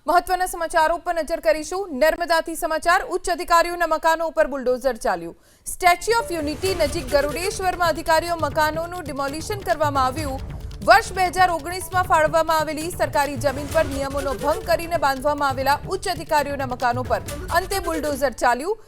મહત્વના સમાચારો પર નજર કરીશું। નર્મદાથી સમાચાર। ઉચ્ચ અધિકારીઓના મકાનો ઉપર બુલડોઝર ચાલ્યું। સ્ટેચ્યુ ઓફ યુનિટી નજીક ગરુડેશ્વરમાં અધિકારીઓ મકાનોનું ડિમોલિશન કરવામાં આવ્યું। વર્ષ 2019માં ફાળવવામાં આવેલી સરકારી જમીન પર નિયમોનો ભંગ કરીને બાંધવામાં આવેલા ઉચ્ચ અધિકારીઓના મકાનો પર અંતે બુલડોઝર ચાલ્યું।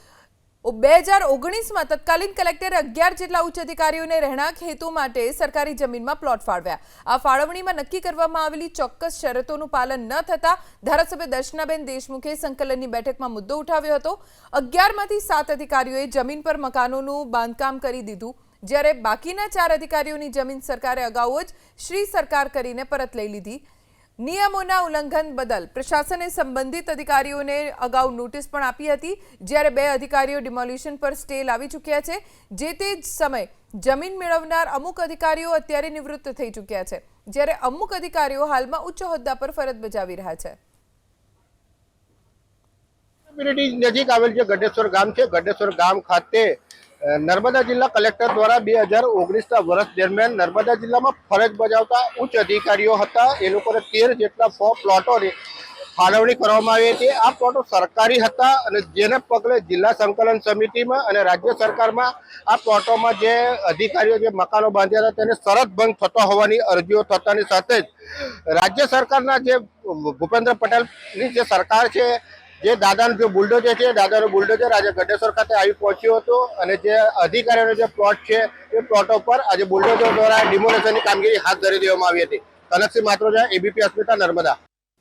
2019માં તત્કાલીન કલેક્ટરે 11 જેટલા ઉચ્ચ અધિકારીઓને રહેણાંક હેતુ માટે સરકારી જમીનમાં પ્લોટ ફાળવ્યા। આ ફાળવણીમાં નક્કી કરવામાં આવેલી ચોક્કસ શરતોનું પાલન ન થતા ધારાસભ્ય દર્શનાબેન દેશમુખે સંકલનની બેઠકમાં મુદ્દો ઉઠાવ્યો હતો। 11માંથી 7 અધિકારીઓએ જમીન પર મકાનોનું બાંધકામ કરી દીધું, જ્યારે બાકીના 4 અધિકારીઓની જમીન સરકારે અગાઉ જ શ્રી સરકાર કરીને પરત લઈ લીધી। નિયમોના ઉલ્લંઘન બદલ પ્રશાસને સંબંધિત અધિકારીઓને અગાઉ નોટિસ પણ આપી હતી, જ્યારે 2 અધિકારીઓ ડિમોલિશન પર સ્ટે લાવી ચૂક્યા છે। જે તે જ સમયે જમીન મેળવનાર અમુક અધિકારીઓ અત્યારે નિવૃત્ત થઈ ચૂક્યા છે, જ્યારે અમુક અધિકારીઓ હાલમાં ઉચ્ચ હોદ્દા પર ફરજ બજાવી રહ્યા છે। નજીક આવેલ જે ગઢેશ્વર ગામ છે, ગઢેશ્વર ગામ ખાતે નર્મદા જિલ્લા કલેક્ટર દ્વારા 2019ના વર્ષ દરમિયાન નર્મદા જિલ્લામાં ફરજ બજાવતા ઉચ્ચ અધિકારીઓ હતા, એ લોકોને 13 જેટલા પ્લોટોની ફાળવણી કરવામાં આવી હતી। આ પ્લોટો સરકારી હતા અને જેને પગલે જિલ્લા સંકલન સમિતિમાં અને રાજ્ય સરકારમાં આ પ્લોટોમાં જે અધિકારીઓ જે મકાનો બાંધ્યા હતા તેને શરત ભંગ થતો હોવાની અરજીઓ થતાની સાથે જ રાજ્ય સરકારના જે ભૂપેન્દ્ર પટેલની જે સરકાર છે, જે દાદાનું જે બુલડોઝર છે, દાદાનું બુલડોઝર આજે ગઢેશ્વર ખાતે આવી પહોંચ્યું હતું અને જે અધિકારીઓનો જે પ્લોટ છે એ પ્લોટો પર આજે બુલડોઝર દ્વારા ડિમોલેશનની કામગીરી હાથ ધરી દેવામાં આવી હતી। કનકસિંહ માત્રોજા, એબીપી અસ્મિતા, નર્મદા।